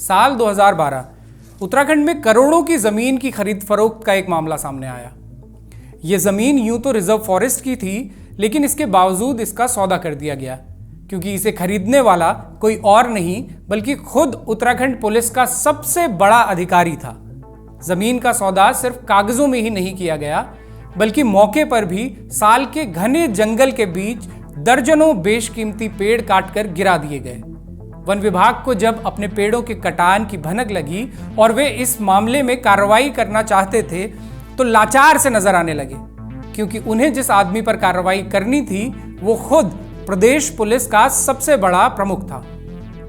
साल 2012 उत्तराखंड में करोड़ों की जमीन की खरीद फरोख्त का एक मामला सामने आया। यह जमीन यूं तो रिजर्व फॉरेस्ट की थी, लेकिन इसके बावजूद इसका सौदा कर दिया गया क्योंकि इसे खरीदने वाला कोई और नहीं बल्कि खुद उत्तराखंड पुलिस का सबसे बड़ा अधिकारी था। जमीन का सौदा सिर्फ कागजों में ही नहीं किया गया, बल्कि मौके पर भी साल के घने जंगल के बीच दर्जनों बेशकीमती पेड़ काटकर गिरा दिए गए। वन विभाग को जब अपने पेड़ों के कटान की भनक लगी और वे इस मामले में कार्रवाई करना चाहते थे तो लाचार से नजर आने लगे, क्योंकि उन्हें जिस आदमी पर कार्रवाई करनी थी वो खुद प्रदेश पुलिस का सबसे बड़ा प्रमुख था।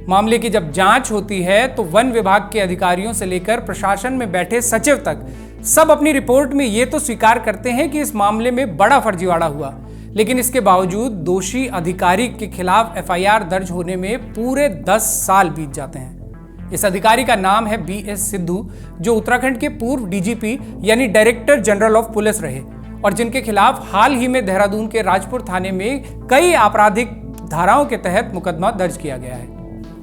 मामले की जब जांच होती है तो वन विभाग के अधिकारियों से लेकर प्रशासन में बैठे सचिव तक सब अपनी रिपोर्ट में ये तो स्वीकार करते हैं कि इस मामले में बड़ा फर्जीवाड़ा हुआ, लेकिन इसके बावजूद दोषी अधिकारी के खिलाफ एफआईआर दर्ज होने में पूरे 10 साल बीत जाते हैं। इस अधिकारी का नाम है बीएस सिद्धू, जो उत्तराखंड के पूर्व डीजीपी यानी डायरेक्टर जनरल ऑफ पुलिस रहे और जिनके खिलाफ हाल ही में देहरादून के राजपुर थाने में कई आपराधिक धाराओं के तहत मुकदमा दर्ज किया गया है।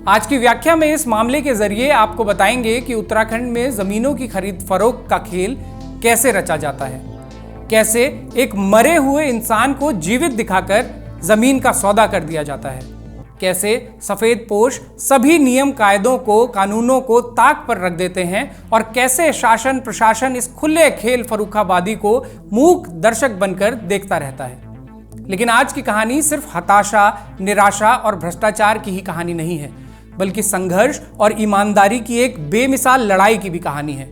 आज की व्याख्या में इस मामले के जरिए आपको बताएंगे कि उत्तराखंड में जमीनों की खरीद फरोख्त का खेल कैसे रचा जाता है, कैसे एक मरे हुए इंसान को जीवित दिखाकर जमीन का सौदा कर दिया जाता है, कैसे सफेद पोश सभी नियम कायदों को कानूनों को ताक पर रख देते हैं और कैसे शासन प्रशासन इस खुले खेल फर्रुखाबादी को मूक दर्शक बनकर देखता रहता है। लेकिन आज की कहानी सिर्फ हताशा, निराशा और भ्रष्टाचार की ही कहानी नहीं है, बल्कि संघर्ष और ईमानदारी की एक बेमिसाल लड़ाई की भी कहानी है,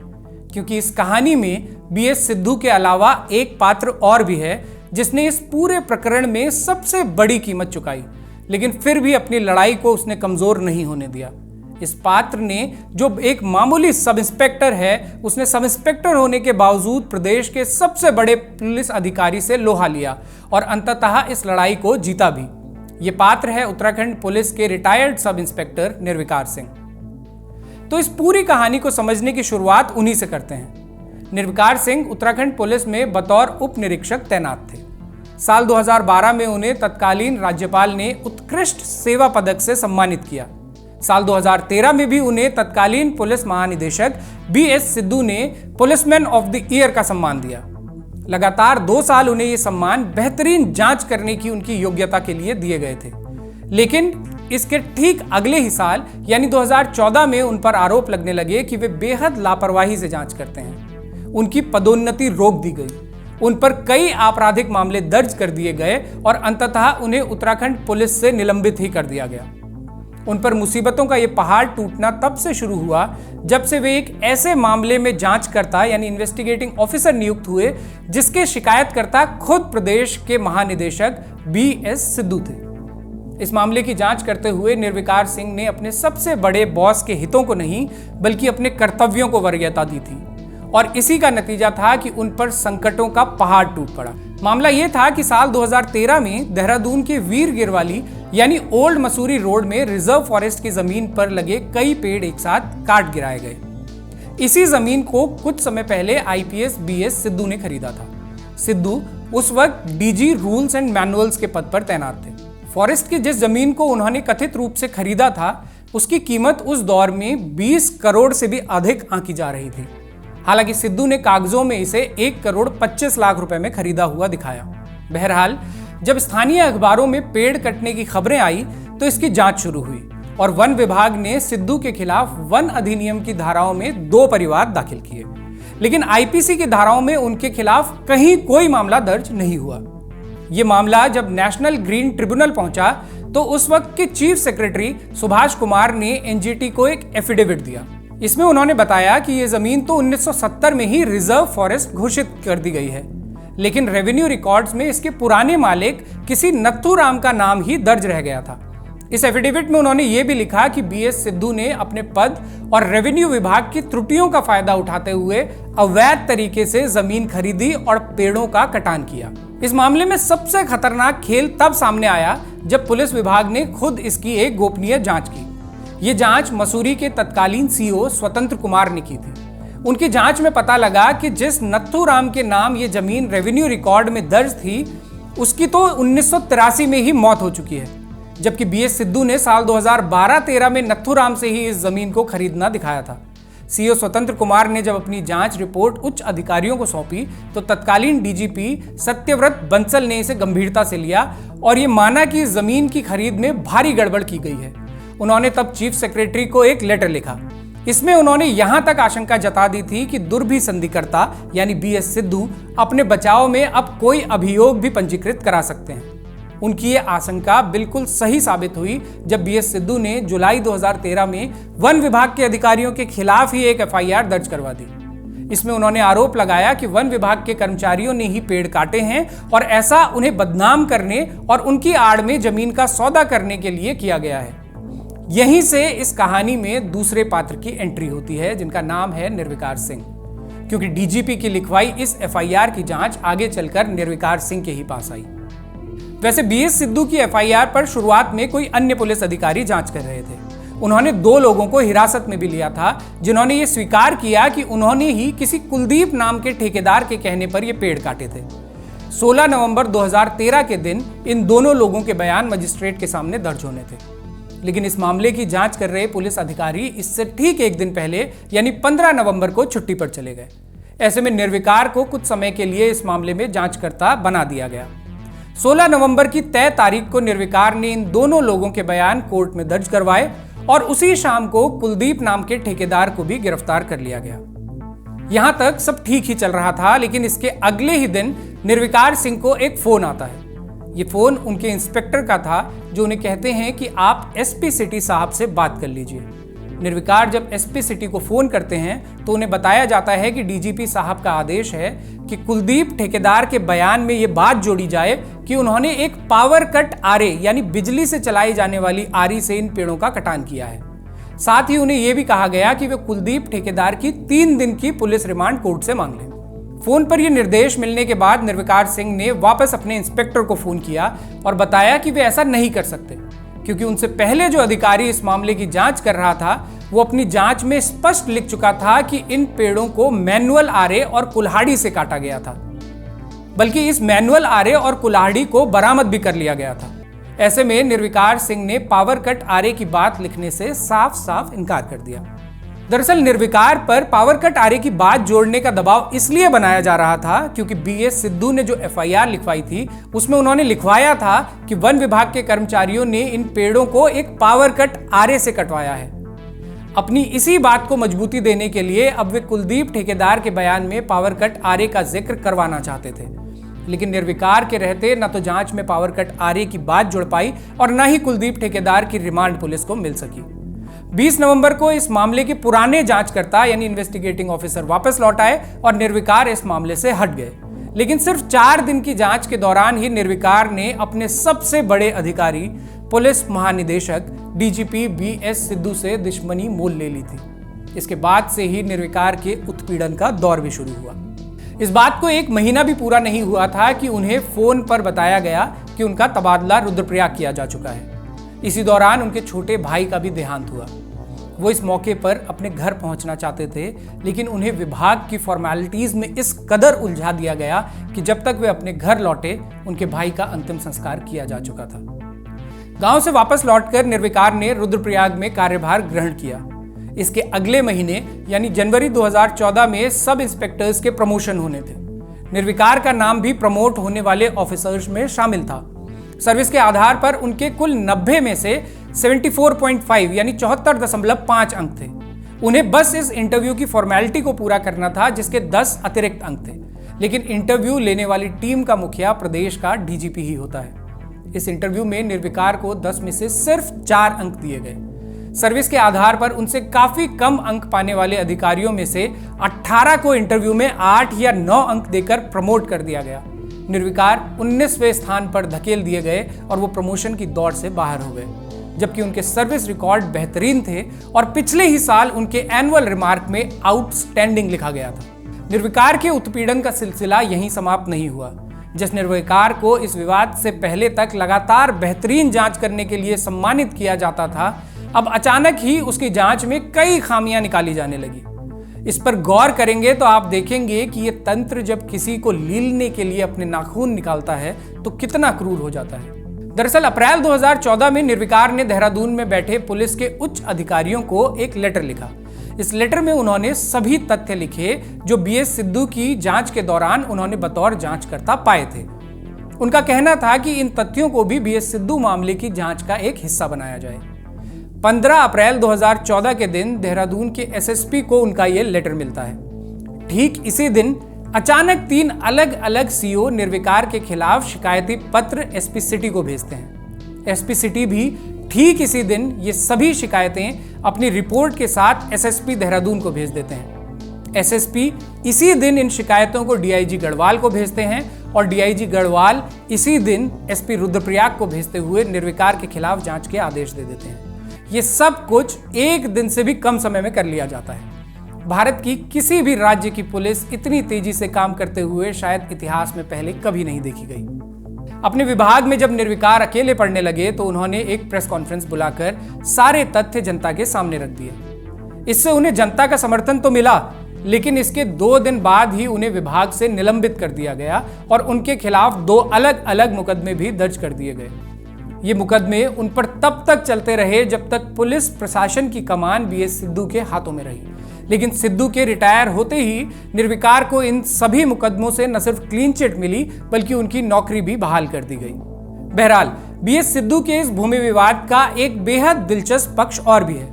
क्योंकि इस कहानी में बीएस सिद्धू के अलावा एक पात्र और भी है जिसने इस पूरे प्रकरण में सबसे बड़ी कीमत चुकाई, लेकिन फिर भी अपनी लड़ाई को उसने कमजोर नहीं होने दिया। इस पात्र ने, जो एक मामूली सब इंस्पेक्टर है, उसने सब इंस्पेक्टर होने के बावजूद प्रदेश के सबसे बड़े पुलिस अधिकारी से लोहा लिया और अंततः इस लड़ाई को जीता भी। ये पात्र है उत्तराखंड पुलिस के रिटायर्ड सब इंस्पेक्टर निर्विकार सिंह। तो इस पूरी कहानी को समझने की शुरुआत उन्हीं से करते हैं। निर्विकार सिंह उत्तराखंड पुलिस में बतौर उप निरीक्षक तैनात थे। साल 2012 में उन्हें तत्कालीन राज्यपाल ने उत्कृष्ट सेवा पदक से सम्मानित किया। साल 2013 में भी उन्हें तत्कालीन पुलिस महानिदेशक बीएस सिद्धू ने पुलिसमैन ऑफ द ईयर का सम्मान दिया। लगातार 2 साल उन्हें यह सम्मान बेहतरीन जांच करने की उनकी योग्यता के लिए दिए गए थे। लेकिन इसके ठीक अगले ही साल यानी 2014 में उन पर आरोप लगने लगे कि वे बेहद लापरवाही से जांच करते हैं। उनकी पदोन्नति रोक दी गई, उन पर कई आपराधिक मामले दर्ज कर दिए गए और अंततः उन्हें उत्तराखंड पुलिस से निलंबित ही कर दिया गया। उन पर मुसीबतों का यह पहाड़ टूटना तब से शुरू हुआ जब से वे एक ऐसे मामले में जांचकर्ता यानी इन्वेस्टिगेटिंग ऑफिसर नियुक्त हुए जिसके शिकायतकर्ता खुद प्रदेश के महानिदेशक बीएस सिद्धू थे। इस मामले की जांच करते हुए निर्विकार सिंह ने अपने सबसे बड़े बॉस के हितों को नहीं बल्कि अपने कर्तव्यों को वरीयता दी थी और इसी का नतीजा था कि उन पर संकटों का पहाड़ टूट पड़ा। मामला यह था कि साल 2013 में देहरादून के वीर गिरवाली यानी ओल्ड मसूरी रोड में रिजर्व फॉरेस्ट की जमीन पर लगे कई पेड़ एक साथ काट गिराए गए। इसी जमीन को कुछ समय पहले आईपीएस बीएस सिद्धू ने खरीदा था। सिद्धू उस वक्त डीजी रूल्स एंड मैनुअल्स के पद पर तैनात थे। फॉरेस्ट की जिस जमीन को उन्होंने कथित रूप से खरीदा था उसकी कीमत उस दौर में 20 करोड़ से भी अधिक आंकी जा रही थी। हालांकि सिद्धू ने कागजों में इसे 1 करोड़ 25 लाख रुपए में खरीदा हुआ दिखाया। बहरहाल जब स्थानीय अखबारों में पेड़ कटने की खबरें आई तो इसकी जांच शुरू हुई और वन विभाग ने सिद्धू के खिलाफ वन अधिनियम की धाराओं में 2 परिवाद दाखिल किए, लेकिन आईपीसी की धाराओं में उनके खिलाफ कहीं कोई मामला दर्ज नहीं हुआ। यह मामला जब नेशनल ग्रीन ट्रिब्यूनल पहुंचा तो उस वक्त के चीफ सेक्रेटरी सुभाष कुमार ने एनजीटी को एक एफिडेविट दिया। इसमें उन्होंने बताया कि यह जमीन तो 1970 में ही रिजर्व फॉरेस्ट घोषित कर दी गई है, लेकिन रेवेन्यू रिकॉर्ड्स में इसके पुराने मालिक किसी नथुराम का नाम ही दर्ज रह गया था। इस एफिडेविट में उन्होंने यह भी लिखा कि बीएस सिद्धू ने अपने पद और रेवेन्यू विभाग की त्रुटियों का फायदा उठाते हुए अवैध तरीके से जमीन खरीदी और पेड़ों का कटान किया। इस मामले में सबसे खतरनाक खेल तब सामने आया जब पुलिस विभाग ने खुद इसकी एक गोपनीय जांच की। यह जांच मसूरी के तत्कालीन सीईओ स्वतंत्र कुमार ने की थी। उनकी जांच में पता लगा कि जिस नथुराम के नाम ये जमीन रेवेन्यू रिकॉर्ड में दर्ज थी उसकी तो 1983 में ही मौत हो चुकी है, जबकि बीएस सिद्धू ने साल 2012-13 में नथुराम से ही इस जमीन को खरीदना दिखाया था। सीओ स्वतंत्र कुमार ने जब अपनी जांच रिपोर्ट उच्च अधिकारियों को सौंपी तो तत्कालीन डीजीपी सत्यव्रत बंसल ने इसे गंभीरता से लिया और ये माना कि इस जमीन की खरीद में भारी गड़बड़ की गई है। उन्होंने तब चीफ सेक्रेटरी को एक लेटर लिखा। इसमें उन्होंने यहां तक आशंका जता दी थी कि दुर्भिसंधिकर्ता यानी बीएस सिद्धू अपने बचाव में अब कोई अभियोग भी पंजीकृत करा सकते हैं। उनकी ये आशंका बिल्कुल सही साबित हुई जब बीएस सिद्धू ने जुलाई 2013 में वन विभाग के अधिकारियों के खिलाफ ही एक एफआईआर दर्ज करवा दी। इसमें उन्होंने आरोप लगाया कि वन विभाग के कर्मचारियों ने ही पेड़ काटे हैं और ऐसा उन्हें बदनाम करने और उनकी आड़ में जमीन का सौदा करने के लिए किया गया है। यहीं से इस कहानी में दूसरे पात्र की एंट्री होती है जिनका नाम है निर्विकार सिंह, क्योंकि डीजीपी की लिखवाई इस एफआईआर की जांच आगे चलकर निर्विकार सिंह के ही पास आई। वैसे बीएस सिद्धू की एफआईआर पर शुरुआत में कोई अन्य पुलिस अधिकारी जांच कर रहे थे। उन्होंने 2 लोगों को हिरासत में भी लिया था जिन्होंने ये स्वीकार किया कि उन्होंने ही किसी कुलदीप नाम के ठेकेदार के कहने पर ये पेड़ काटे थे। 16 नवंबर 2013 के दिन इन दोनों लोगों के बयान मजिस्ट्रेट के सामने दर्ज होने थे, लेकिन इस मामले की जांच कर रहे पुलिस अधिकारी इससे ठीक एक दिन पहले यानी 15 नवंबर को छुट्टी पर चले गए। ऐसे में निर्विकार को कुछ समय के लिए इस मामले में जांचकर्ता बना दिया गया। 16 नवंबर की तय तारीख को निर्विकार ने इन दोनों लोगों के बयान कोर्ट में दर्ज करवाए और उसी शाम को कुलदीप नाम के ठेकेदार को भी गिरफ्तार कर लिया गया। यहां तक सब ठीक ही चल रहा था, लेकिन इसके अगले ही दिन निर्विकार सिंह को एक फोन आता है। ये फोन उनके इंस्पेक्टर का था जो उन्हें कहते हैं कि आप एसपी सिटी साहब से बात कर लीजिए। निर्विकार जब एसपी सिटी को फोन करते हैं तो उन्हें बताया जाता है कि डीजीपी साहब का आदेश है कि कुलदीप ठेकेदार के बयान में ये बात जोड़ी जाए कि उन्होंने एक पावर कट आरे यानी बिजली से चलाई जाने वाली आरी से इन पेड़ों का कटान किया है। साथ ही उन्हें यह भी कहा गया कि वे कुलदीप ठेकेदार की 3 दिन की पुलिस रिमांड कोर्ट से मांग लें। फोन पर यह निर्देश मिलने के बाद निर्विकार सिंह ने वापस अपने इंस्पेक्टर को फोन किया और बताया कि वे ऐसा नहीं कर सकते, क्योंकि उनसे पहले जो अधिकारी इस मामले की जांच कर रहा था वो अपनी जांच में स्पष्ट लिख चुका था कि इन पेड़ों को मैनुअल आरे और कुल्हाड़ी से काटा गया था, बल्कि इस मैनुअल आरे और कुल्हाड़ी को बरामद भी कर लिया गया था। ऐसे में निर्विकार सिंह ने पावर कट आरे की बात लिखने से साफ साफ इनकार कर दिया। दरअसल निर्विकार पर पावर कट आरे की बात जोड़ने का दबाव इसलिए बनाया जा रहा था क्योंकि बीएस सिद्धू ने जो एफआईआर लिखवाई थी उसमें उन्होंने लिखवाया था कि वन विभाग के कर्मचारियों ने इन पेड़ों को एक पावर कट आरे से कटवाया है। अपनी इसी बात को मजबूती देने के लिए अब वे कुलदीप ठेकेदार के बयान में पावर कट आरे का जिक्र करवाना चाहते थे, लेकिन निर्विकार के रहते न तो जांच में पावर कट आरे की बात जुड़ पाई और न ही कुलदीप ठेकेदार की रिमांड पुलिस को मिल सकी। 20 नवंबर को इस मामले के पुराने जांचकर्ता यानी इन्वेस्टिगेटिंग ऑफिसर वापस लौट आए और निर्विकार इस मामले से हट गए, लेकिन सिर्फ 4 दिन की जांच के दौरान ही निर्विकार ने अपने सबसे बड़े अधिकारी पुलिस महानिदेशक डीजीपी बीएस सिद्धू से दुश्मनी मोल ले ली थी। इसके बाद से ही निर्विकार के उत्पीड़न का दौर भी शुरू हुआ। इस बात को 1 महीना भी पूरा नहीं हुआ था कि उन्हें फोन पर बताया गया कि उनका तबादला रुद्रप्रयाग किया जा चुका है। इसी दौरान उनके छोटे भाई का भी देहांत हुआ। वो इस मौके पर अपने घर पहुंचना चाहते थे, लेकिन उन्हें विभाग की फॉर्मेलिटीज में इस कदर उलझा दिया गया कि जब तक वे अपने घर लौटे उनके भाई का अंतिम संस्कार किया जा चुका था। गांव से वापस लौटकर निर्विकार ने रुद्रप्रयाग में कार्यभार ग्रहण किया। इसके अगले महीने यानी जनवरी 2014 में सब इंस्पेक्टर्स के प्रमोशन होने थे। निर्विकार का नाम भी प्रमोट होने वाले ऑफिसर्स में शामिल था। सर्विस के आधार पर उनके कुल 90 में से 74.5 यानी 74.5 अंक थे। उन्हें बस इस इंटरव्यू की फॉर्मेलिटी को पूरा करना था, जिसके 10 अतिरिक्त अंक थे, लेकिन इंटरव्यू लेने वाली टीम का मुखिया प्रदेश का डीजीपी ही होता है। इस इंटरव्यू में निर्विकार को 10 में से सिर्फ 4 अंक दिए गए। सर्विस के आधार पर उनसे काफी कम अंक पाने वाले अधिकारियों में से 18 को इंटरव्यू में 8 या 9 अंक देकर प्रमोट कर दिया गया। निर्विकार 19वें स्थान पर धकेल दिए गए और वो प्रमोशन की दौड़ से बाहर हो गए, जबकि उनके सर्विस रिकॉर्ड बेहतरीन थे और पिछले ही साल उनके एनुअल रिमार्क में आउटस्टैंडिंग लिखा गया था। निर्विकार के उत्पीड़न का सिलसिला यहीं समाप्त नहीं हुआ। जिस निर्विकार को इस विवाद से पहले तक लगातार बेहतरीन जांच करने के लिए सम्मानित किया जाता था, अब अचानक ही उसकी जांच में कई खामियां निकाली जाने लगी। इस पर गौर करेंगे तो आप देखेंगे कि यह तंत्र जब किसी को लीलने के लिए अपने नाखून निकालता है तो कितना क्रूर हो जाता है। दरअसल अप्रैल 2014 में निर्विकार ने देहरादून में बैठे पुलिस के उच्च अधिकारियों को एक लेटर लिखा। इस लेटर में उन्होंने सभी तथ्य लिखे जो बीएस सिद्धू की जांच के दौरान उन्होंने बतौर जांचकर्ता पाए थे। उनका कहना था कि इन तथ्यों को भी बीएस सिद्धू मामले की जांच का एक हिस्सा बनाया जाए। 15 अप्रैल 2014 के दिन देहरादून के एसएसपी को उनका यह लेटर मिलता है। ठीक इसी दिन अचानक 3 अलग अलग सीओ निर्विकार के खिलाफ शिकायती पत्र एसपी सिटी को भेजते हैं। एसपी सिटी भी ठीक इसी दिन ये सभी शिकायतें अपनी रिपोर्ट के साथ एसएसपी देहरादून को भेज देते हैं। एसएसपी इसी दिन इन शिकायतों को डीआईजी गढ़वाल को भेजते हैं और डीआईजी गढ़वाल इसी दिन एसपी रुद्रप्रयाग को भेजते हुए निर्विकार के खिलाफ जांच के आदेश दे देते हैं। ये सब कुछ एक दिन से भी कम समय में कर लिया जाता है। भारत की किसी भी राज्य की पुलिस इतनी तेजी से काम करते हुए शायद इतिहास में पहले कभी नहीं देखी गई। अपने विभाग में जब निर्विकार अकेले पड़ने लगे तो उन्होंने एक प्रेस कॉन्फ्रेंस बुलाकर सारे तथ्य जनता के सामने रख दिए। इससे उन्हें जनता का समर्थन तो मिला, लेकिन इसके 2 दिन बाद ही उन्हें विभाग से निलंबित कर दिया गया और उनके खिलाफ 2 अलग अलग मुकदमे भी दर्ज कर दिए गए। ये मुकदमे उन पर तब तक चलते रहे जब तक पुलिस प्रशासन की कमान बीएस सिद्धू के हाथों में रही। लेकिन सिद्धू के रिटायर होते ही निर्विकार को इन सभी मुकदमों से न सिर्फ क्लीन चिट मिली बल्कि उनकी नौकरी भी बहाल कर दी गई। बहरहाल बीएस सिद्धू के इस भूमि विवाद का एक बेहद दिलचस्प पक्ष और भी है।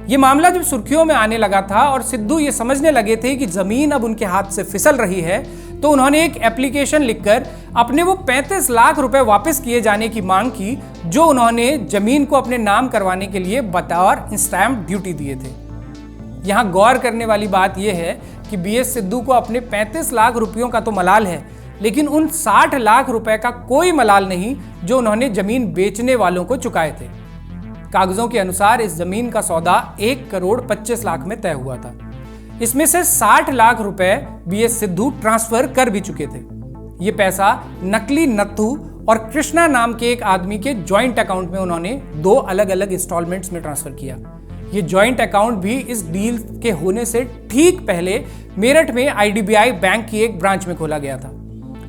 ये मामला जब सुर्खियों में आने लगा था और सिद्धू ये समझने लगे थे कि जमीन अब उनके हाथ से फिसल रही है, तो उन्होंने एक एप्लीकेशन लिखकर अपने वो 35 लाख रुपए वापस किए जाने की मांग की जो उन्होंने जमीन को अपने नाम करवाने के लिए बतौर स्टैंप ड्यूटी दिए थे। यहां गौर करने वाली बात यह है कि बीएस सिद्धू को अपने 35 लाख रुपयों का तो मलाल है, लेकिन उन 60 लाख रुपए का कोई मलाल नहीं जो उन्होंने जमीन बेचने वालों को चुकाए थे। कागजों के अनुसार इस जमीन का सौदा 1 करोड़ 25 लाख में तय हुआ था। इसमें से 60 लाख रुपए बीएस सिद्धू ट्रांसफर कर भी चुके थे। ये पैसा नकली नत्थू और कृष्णा नाम के एक आदमी के ज्वाइंट अकाउंट में उन्होंने 2 अलग अलग इंस्टॉलमेंट्स में ट्रांसफर किया। ये ज्वाइंट अकाउंट भी इस डील के होने से ठीक पहले मेरठ में आईडीबीआई बैंक की एक ब्रांच में खोला गया था।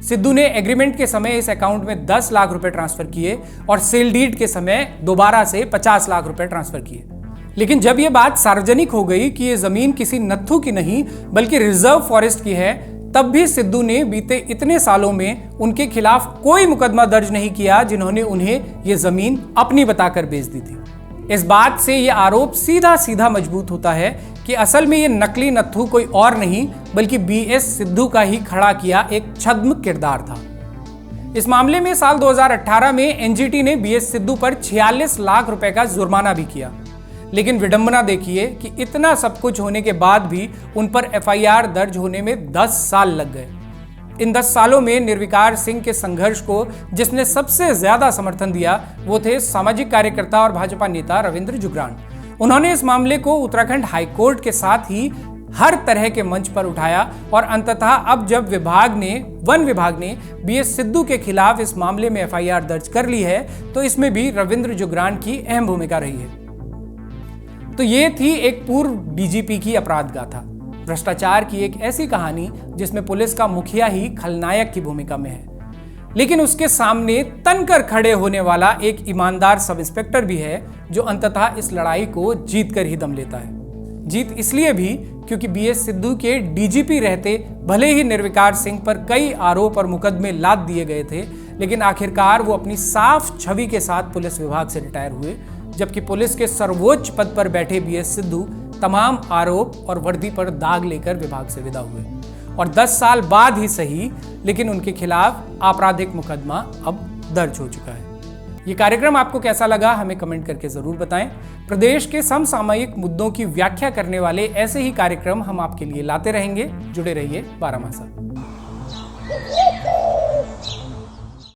सिद्धू ने एग्रीमेंट के समय इस अकाउंट में 10 लाख रुपए ट्रांसफर किए और सेल डीड के समय दोबारा से 50 लाख रुपए ट्रांसफर किए। लेकिन जब यह बात सार्वजनिक हो गई कि यह जमीन किसी नत्थू की नहीं बल्कि रिजर्व फॉरेस्ट की है, तब भी सिद्धू ने बीते इतने सालों में उनके खिलाफ कोई मुकदमा दर्ज नहीं किया जिन्होंने उन्हें यह जमीन अपनी बताकर बेच दी थी। इस बात से यह आरोप सीधा सीधा मजबूत होता है कि असल में यह नकली नत्थू कोई और नहीं बल्कि बीएस सिद्धू का ही खड़ा किया एक छद्म किरदार था। इस मामले में साल 2018 में एनजीटी ने बीएस सिद्धू पर 46 लाख रुपए का जुर्माना भी किया। लेकिन विडंबना देखिए कि इतना सब कुछ होने के बाद भी उन पर एफआईआर दर्ज होने में 10 साल लग गए। इन 10 सालों में निर्विकार सिंह के संघर्ष को जिसने सबसे ज्यादा समर्थन दिया वो थे सामाजिक कार्यकर्ता और भाजपा नेता रविंद्र जुगरान। उन्होंने इस मामले को उत्तराखंड हाईकोर्ट के साथ ही हर तरह के मंच पर उठाया और अंततः अब जब वन विभाग ने बीएस सिद्धू के खिलाफ इस मामले में एफआईआर दर्ज कर ली है तो इसमें भी रविंद्र जुगरान की अहम भूमिका रही है। तो ये थी एक पूर्व डीजीपी की अपराध गाथा, भ्रष्टाचार की एक ऐसी कहानी जिसमें पुलिस का मुखिया ही खलनायक की भूमिका में है, लेकिन उसके सामने तनकर खड़े होने वाला एक ईमानदार सब इंस्पेक्टर भी है जो अंततः इस लड़ाई को जीत कर ही दम लेता है। जीत इसलिए भी क्योंकि बीएस सिद्धू के डीजीपी रहते भले ही निर्विकार सिंह पर कई आरोप और मुकदमे लाद दिए गए थे, लेकिन आखिरकार वो अपनी साफ छवि के साथ पुलिस विभाग से रिटायर हुए, जबकि पुलिस के सर्वोच्च पद पर बैठे बीएस सिद्धू तमाम आरोप और वर्दी पर दाग लेकर विभाग से विदा हुए। और 10 साल बाद ही सही, लेकिन उनके खिलाफ आपराधिक मुकदमा अब दर्ज हो चुका है। ये कार्यक्रम आपको कैसा लगा हमें कमेंट करके जरूर बताएं। प्रदेश के समसामयिक मुद्दों की व्याख्या करने वाले ऐसे ही कार्यक्रम हम आपके लिए लाते रहेंगे। जुड़े रहिए बारामासा।